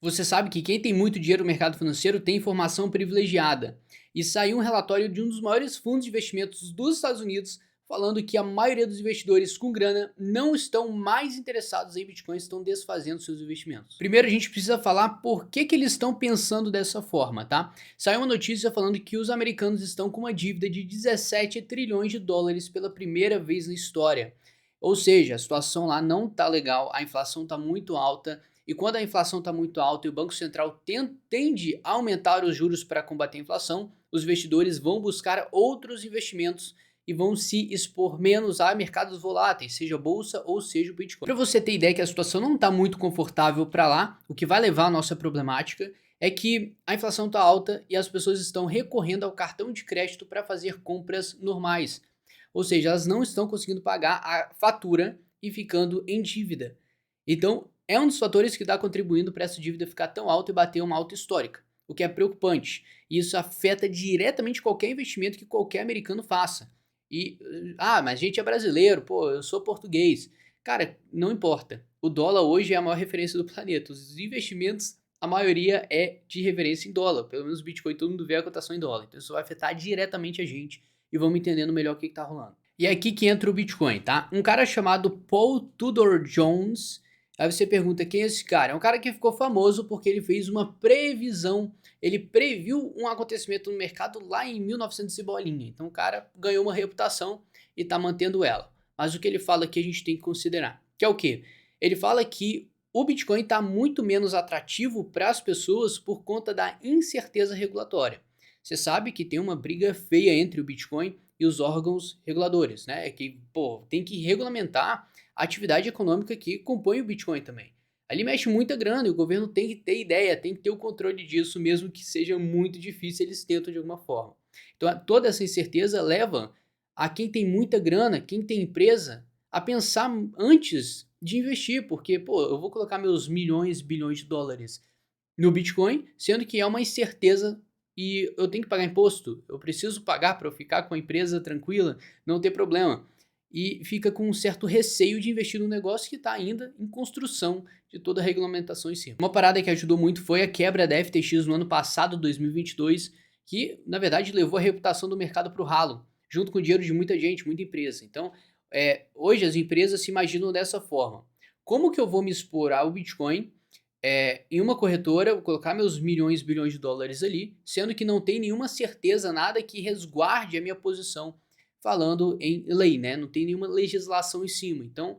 Você sabe que quem tem muito dinheiro no mercado financeiro tem informação privilegiada. E saiu um relatório de um dos maiores fundos de investimentos dos Estados Unidos falando que a maioria dos investidores com grana não estão mais interessados em Bitcoin, estão desfazendo seus investimentos. Primeiro a gente precisa falar por que eles estão pensando dessa forma, tá? Saiu uma notícia falando que os americanos estão com uma dívida de 17 trilhões de dólares pela primeira vez na história. Ou seja, a situação lá não tá legal, a inflação tá muito alta, e quando a inflação está muito alta e o Banco Central tende a aumentar os juros para combater a inflação, os investidores vão buscar outros investimentos e vão se expor menos a mercados voláteis, seja bolsa ou seja o Bitcoin. Para você ter ideia que a situação não está muito confortável para lá, o que vai levar à nossa problemática é que a inflação está alta e as pessoas estão recorrendo ao cartão de crédito para fazer compras normais. Ou seja, elas não estão conseguindo pagar a fatura e ficando em dívida. Então, é um dos fatores que está contribuindo para essa dívida ficar tão alta e bater uma alta histórica, o que é preocupante. E isso afeta diretamente qualquer investimento que qualquer americano faça. E, mas a gente é brasileiro, pô, eu sou português. Cara, não importa. O dólar hoje é a maior referência do planeta. Os investimentos, a maioria é de referência em dólar. Pelo menos o Bitcoin, todo mundo vê a cotação em dólar. Então isso vai afetar diretamente a gente e vamos entendendo melhor o que está rolando. E é aqui que entra o Bitcoin, tá? Um cara chamado Paul Tudor Jones. Aí você pergunta quem é esse cara? É um cara que ficou famoso porque ele fez uma previsão, ele previu um acontecimento no mercado lá em 1900 e bolinha. Então o cara ganhou uma reputação e tá mantendo ela. Mas o que ele fala aqui a gente tem que considerar, que é o quê? Ele fala que o Bitcoin está muito menos atrativo para as pessoas por conta da incerteza regulatória. Você sabe que tem uma briga feia entre o Bitcoin e os órgãos reguladores, né? É que, pô, tem que regulamentar a atividade econômica que compõe o Bitcoin também. Ali mexe muita grana e o governo tem que ter ideia, tem que ter o controle disso, mesmo que seja muito difícil, eles tentam de alguma forma. Então, toda essa incerteza leva a quem tem muita grana, quem tem empresa, a pensar antes de investir, porque, pô, eu vou colocar meus milhões, bilhões de dólares no Bitcoin, sendo que é uma incerteza e eu tenho que pagar imposto, eu preciso pagar para eu ficar com a empresa tranquila, não ter problema. E fica com um certo receio de investir num negócio que está ainda em construção de toda a regulamentação em cima. Uma parada que ajudou muito foi a quebra da FTX no ano passado, 2022, que na verdade levou a reputação do mercado para o ralo, junto com o dinheiro de muita gente, muita empresa. Então, hoje as empresas se imaginam dessa forma: como que eu vou me expor ao Bitcoin em uma corretora, vou colocar meus milhões, bilhões de dólares ali, sendo que não tem nenhuma certeza, nada que resguarde a minha posição, falando em lei, né? Não tem nenhuma legislação em cima. Então,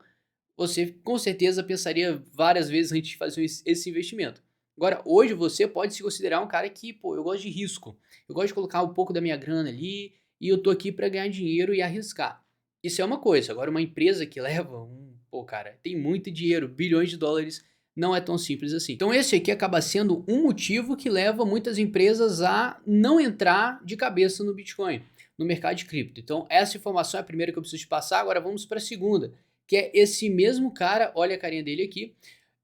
você com certeza pensaria várias vezes antes de fazer esse investimento. Agora, hoje você pode se considerar um cara que, pô, eu gosto de risco. Eu gosto de colocar um pouco da minha grana ali e eu tô aqui para ganhar dinheiro e arriscar. Isso é uma coisa. Agora, uma empresa que leva pô, cara, tem muito dinheiro, bilhões de dólares, não é tão simples assim. Então, esse aqui acaba sendo um motivo que leva muitas empresas a não entrar de cabeça no Bitcoin, no mercado de cripto. Então, essa informação é a primeira que eu preciso te passar. Agora, vamos para a segunda, que é esse mesmo cara, olha a carinha dele aqui,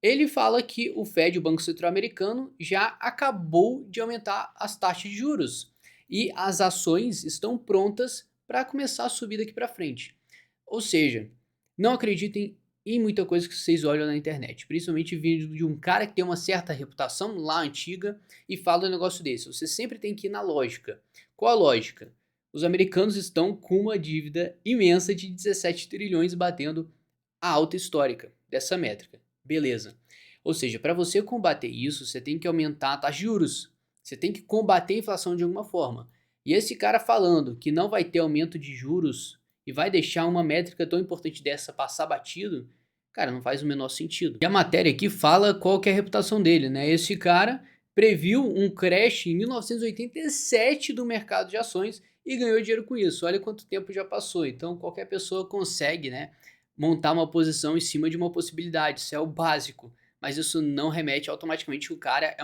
ele fala que o Fed, o Banco Central Americano, já acabou de aumentar as taxas de juros e as ações estão prontas para começar a subir daqui para frente. Ou seja, não acreditem em muita coisa que vocês olham na internet, principalmente vindo de um cara que tem uma certa reputação lá antiga e fala um negócio desse. Você sempre tem que ir na lógica. Qual a lógica? Os americanos estão com uma dívida imensa de 17 trilhões batendo a alta histórica dessa métrica. Beleza. Ou seja, para você combater isso, você tem que aumentar a taxa de juros. Você tem que combater a inflação de alguma forma. E esse cara falando que não vai ter aumento de juros e vai deixar uma métrica tão importante dessa passar batido, cara, não faz o menor sentido. E a matéria aqui fala qual que é a reputação dele, né? Esse cara previu um crash em 1987 do mercado de ações e ganhou dinheiro com isso. Olha quanto tempo já passou. Então qualquer pessoa consegue, né, montar uma posição em cima de uma possibilidade. Isso é o básico. Mas isso não remete automaticamente que o cara é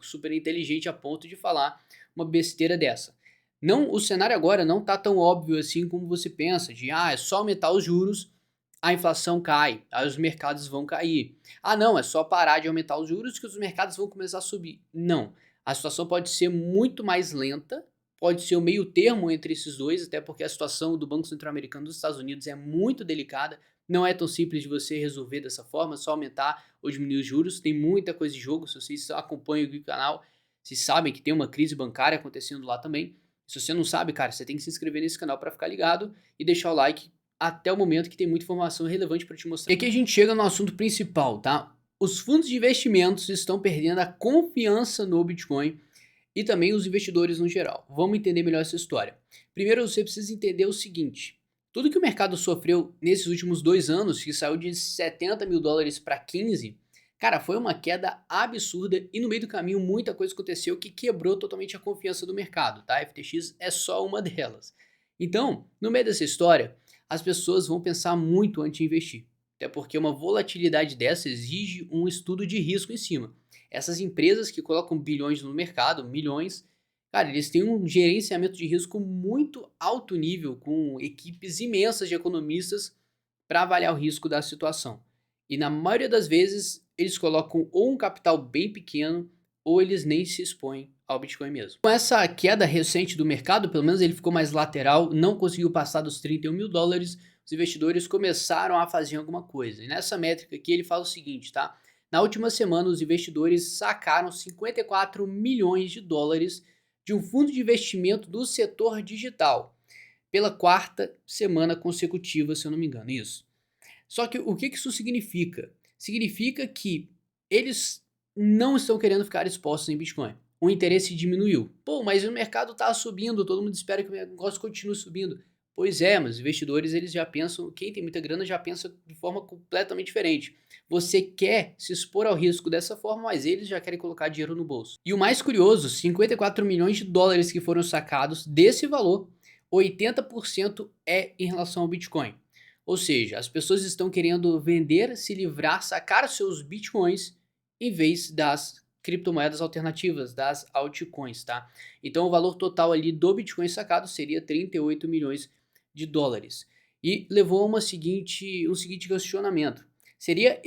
super inteligente a ponto de falar uma besteira dessa. Não, o cenário agora não tá tão óbvio assim como você pensa, de é só aumentar os juros, a inflação cai, aí os mercados vão cair. Ah, não, é só parar de aumentar os juros que os mercados vão começar a subir. Não, a situação pode ser muito mais lenta, pode ser o meio termo entre esses dois, até porque a situação do Banco Central Americano dos Estados Unidos é muito delicada, Não é tão simples de você resolver dessa forma, só aumentar ou diminuir os juros. Tem muita coisa em jogo. Se vocês acompanham o canal, vocês sabem que tem uma crise bancária acontecendo lá também. Se você não sabe, cara, você tem que se inscrever nesse canal para ficar ligado e deixar o like até o momento, que tem muita informação relevante para te mostrar. E aqui a gente chega no assunto principal, tá? Os fundos de investimentos estão perdendo a confiança no Bitcoin e também os investidores no geral. Vamos entender melhor essa história. Primeiro, você precisa entender o seguinte: tudo que o mercado sofreu nesses últimos 2 anos, que saiu de 70 mil dólares para 15, cara, foi uma queda absurda e no meio do caminho muita coisa aconteceu que quebrou totalmente a confiança do mercado, tá? A FTX é só uma delas. Então, no meio dessa história, as pessoas vão pensar muito antes de investir. Até porque uma volatilidade dessa exige um estudo de risco em cima. Essas empresas que colocam bilhões no mercado, milhões, cara, eles têm um gerenciamento de risco muito alto nível, com equipes imensas de economistas para avaliar o risco da situação. E na maioria das vezes, eles colocam ou um capital bem pequeno, ou eles nem se expõem ao Bitcoin mesmo. Com essa queda recente do mercado, pelo menos ele ficou mais lateral, não conseguiu passar dos 31 mil dólares, os investidores começaram a fazer alguma coisa. E nessa métrica aqui ele fala o seguinte, tá? Na última semana, os investidores sacaram 54 milhões de dólares de um fundo de investimento do setor digital, pela 4ª semana consecutiva, se eu não me engano, isso. Só que o que isso significa? Significa que eles não estão querendo ficar expostos em Bitcoin. O interesse diminuiu. Pô, mas o mercado está subindo, todo mundo espera que o negócio continue subindo. Pois é, mas os investidores, eles já pensam, quem tem muita grana já pensa de forma completamente diferente. Você quer se expor ao risco dessa forma, mas eles já querem colocar dinheiro no bolso. E o mais curioso, 54 milhões de dólares que foram sacados, desse valor, 80% é em relação ao Bitcoin. Ou seja, as pessoas estão querendo vender, se livrar, sacar seus Bitcoins em vez das criptomoedas alternativas, das altcoins, tá? Então o valor total ali do Bitcoin sacado seria 38 milhões de dólares. E levou a um seguinte questionamento. Seria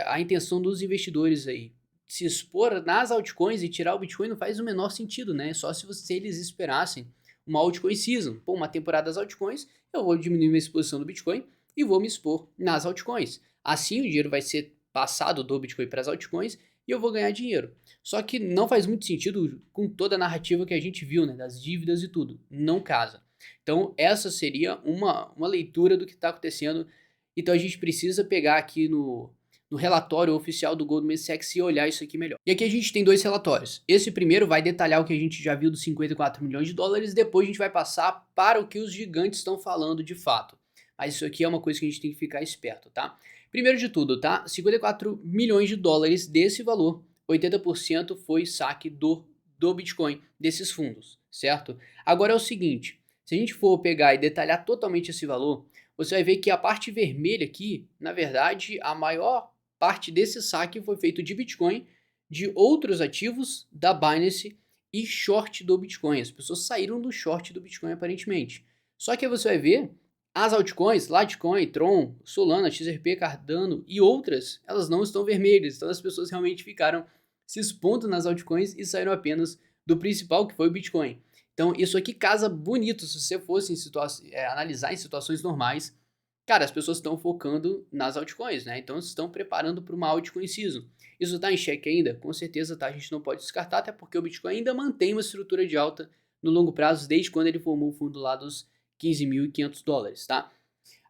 a intenção dos investidores aí? Se expor nas altcoins e tirar o Bitcoin não faz o menor sentido, né? Só se eles esperassem uma altcoin season, pô, uma temporada das altcoins, eu vou diminuir minha exposição do Bitcoin e vou me expor nas altcoins. Assim o dinheiro vai ser passado do Bitcoin para as altcoins e eu vou ganhar dinheiro. Só que não faz muito sentido com toda a narrativa que a gente viu, né, das dívidas e tudo. Não casa. Então essa seria uma leitura do que está acontecendo. Então a gente precisa pegar aqui no relatório oficial do Goldman Sachs e olhar isso aqui melhor. E aqui a gente tem 2 relatórios. Esse primeiro vai detalhar o que a gente já viu dos 54 milhões de dólares, depois a gente vai passar para o que os gigantes estão falando de fato. Mas isso aqui é uma coisa que a gente tem que ficar esperto, tá? Primeiro de tudo, tá? 54 milhões de dólares desse valor, 80% foi saque do Bitcoin, desses fundos, certo? Agora é o seguinte, se a gente for pegar e detalhar totalmente esse valor, você vai ver que a parte vermelha aqui, na verdade, a maior parte desse saque foi feito de Bitcoin, de outros ativos da Binance e short do Bitcoin. As pessoas saíram do short do Bitcoin aparentemente. Só que aí você vai ver as altcoins, Litecoin, Tron, Solana, XRP, Cardano e outras, elas não estão vermelhas. Então as pessoas realmente ficaram se expondo nas altcoins e saíram apenas do principal, que foi o Bitcoin. Então isso aqui casa bonito se você fosse analisar em situações normais. Cara, as pessoas estão focando nas altcoins, né? Então estão preparando para uma altcoin season. Isso está em xeque ainda? Com certeza tá, a gente não pode descartar, até porque o Bitcoin ainda mantém uma estrutura de alta no longo prazo, desde quando ele formou o fundo lá dos 15.500 dólares, tá?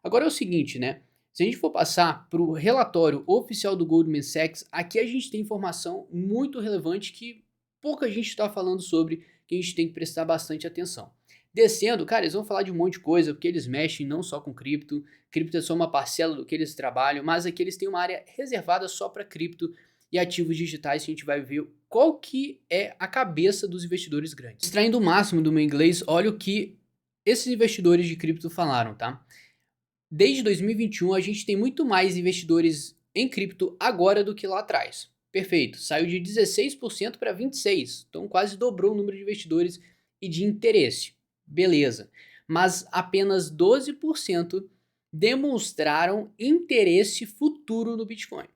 Agora é o seguinte, né? Se a gente for passar para o relatório oficial do Goldman Sachs, aqui a gente tem informação muito relevante que pouca gente está falando sobre, que a gente tem que prestar bastante atenção. Descendo, cara, eles vão falar de um monte de coisa, porque eles mexem não só com cripto é só uma parcela do que eles trabalham, mas aqui eles têm uma área reservada só para cripto e ativos digitais, que a gente vai ver qual que é a cabeça dos investidores grandes. Extraindo o máximo do meu inglês, olha o que esses investidores de cripto falaram, tá? Desde 2021 a gente tem muito mais investidores em cripto agora do que lá atrás. Perfeito, saiu de 16% para 26%, então quase dobrou o número de investidores e de interesse. Beleza, mas apenas 12% demonstraram interesse futuro no Bitcoin.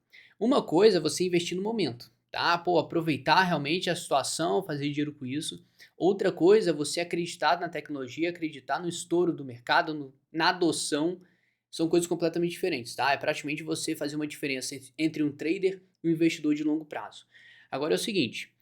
Uma coisa é você investir no momento, tá? Pô, aproveitar realmente a situação, fazer dinheiro com isso. Outra coisa é você acreditar na tecnologia, acreditar no estouro do mercado, na adoção são coisas completamente diferentes, tá? É praticamente você fazer uma diferença entre um trader e um investidor de longo prazo. Agora é o seguinte,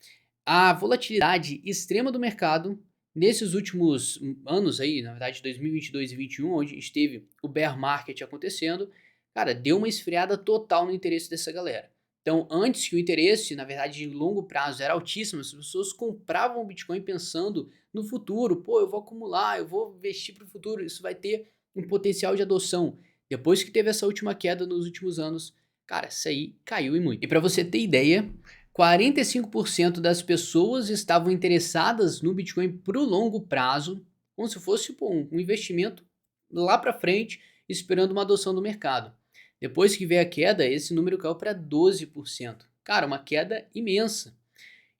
a volatilidade extrema do mercado nesses últimos anos aí, na verdade 2022 e 2021, onde a gente teve o bear market acontecendo, cara, deu uma esfriada total no interesse dessa galera. Então, antes que o interesse, na verdade, de longo prazo era altíssimo, as pessoas compravam o Bitcoin pensando no futuro, pô, eu vou acumular, eu vou investir para o futuro, isso vai ter um potencial de adoção. Depois que teve essa última queda nos últimos anos, cara, isso aí caiu e muito. E para você ter ideia, 45% das pessoas estavam interessadas no Bitcoin para o longo prazo, como se fosse pô, um investimento lá para frente, esperando uma adoção do mercado. Depois que veio a queda, esse número caiu para 12%. Cara, uma queda imensa.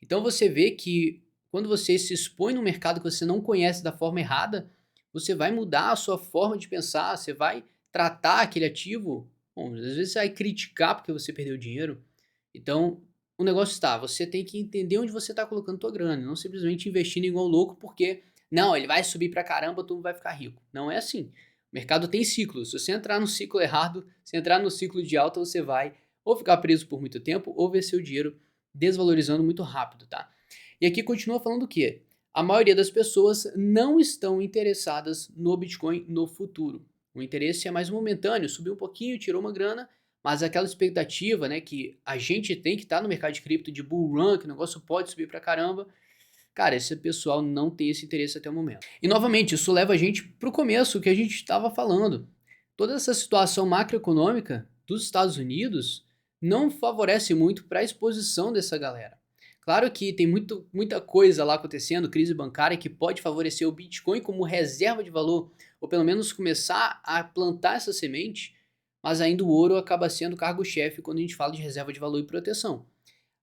Então você vê que quando você se expõe no mercado que você não conhece da forma errada, você vai mudar a sua forma de pensar, você vai tratar aquele ativo. Bom, às vezes você vai criticar porque você perdeu dinheiro. Então, o negócio está, você tem que entender onde você está colocando tua grana, não simplesmente investindo igual louco porque, não, ele vai subir pra caramba, tu vai ficar rico. Não é assim. O mercado tem ciclos. Se você entrar no ciclo errado, se entrar no ciclo de alta, você vai ou ficar preso por muito tempo ou ver seu dinheiro desvalorizando muito rápido, tá? E aqui continua falando o quê? A maioria das pessoas não estão interessadas no Bitcoin no futuro. O interesse é mais momentâneo, subiu um pouquinho, tirou uma grana, mas aquela expectativa, né, que a gente tem que estar no mercado de cripto de bull run, que o negócio pode subir pra caramba, cara, esse pessoal não tem esse interesse até o momento. E novamente, isso leva a gente pro começo que a gente estava falando. Toda essa situação macroeconômica dos Estados Unidos não favorece muito para a exposição dessa galera. Claro que tem muita coisa lá acontecendo, crise bancária, que pode favorecer o Bitcoin como reserva de valor, ou pelo menos começar a plantar essa semente, mas ainda o ouro acaba sendo o cargo-chefe quando a gente fala de reserva de valor e proteção.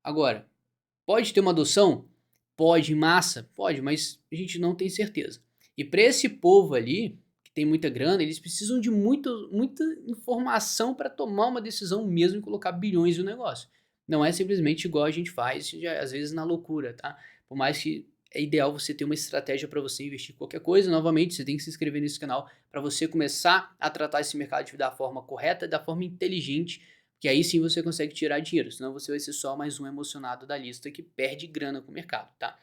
Agora, pode ter uma adoção? Pode, em massa? Pode, mas a gente não tem certeza. E para esse povo ali, que tem muita grana, eles precisam de muita informação para tomar uma decisão mesmo e colocar bilhões no negócio. Não é simplesmente igual a gente faz, já, às vezes na loucura, tá? Por mais que é ideal você ter uma estratégia para você investir em qualquer coisa, novamente, você tem que se inscrever nesse canal para você começar a tratar esse mercado da forma correta, da forma inteligente, que aí sim você consegue tirar dinheiro, senão você vai ser só mais um emocionado da lista que perde grana com o mercado, tá?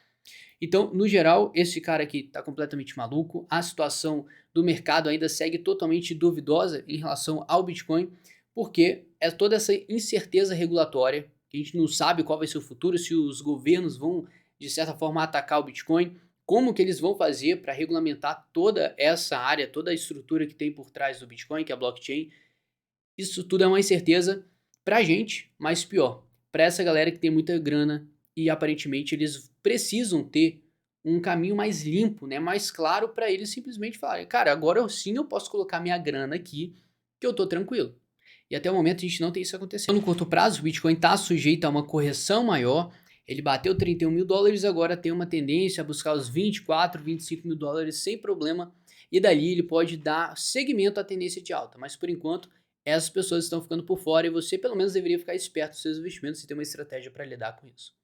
Então, no geral, esse cara aqui tá completamente maluco, a situação do mercado ainda segue totalmente duvidosa em relação ao Bitcoin, porque é toda essa incerteza regulatória, que a gente não sabe qual vai ser o futuro, se os governos vão, de certa forma, atacar o Bitcoin, como que eles vão fazer para regulamentar toda essa área, toda a estrutura que tem por trás do Bitcoin, que é a blockchain. Isso tudo é uma incerteza pra gente, mas pior, pra essa galera que tem muita grana e aparentemente eles precisam ter um caminho mais limpo, né, mais claro pra eles simplesmente falarem, cara, agora sim eu posso colocar minha grana aqui que eu tô tranquilo. E até o momento a gente não tem isso acontecendo. No curto prazo, o Bitcoin está sujeito a uma correção maior. Ele bateu 31 mil dólares, agora tem uma tendência a buscar os 24, 25 mil dólares sem problema. E dali ele pode dar seguimento à tendência de alta. Mas por enquanto, essas pessoas estão ficando por fora e você pelo menos deveria ficar esperto nos seus investimentos e ter uma estratégia para lidar com isso.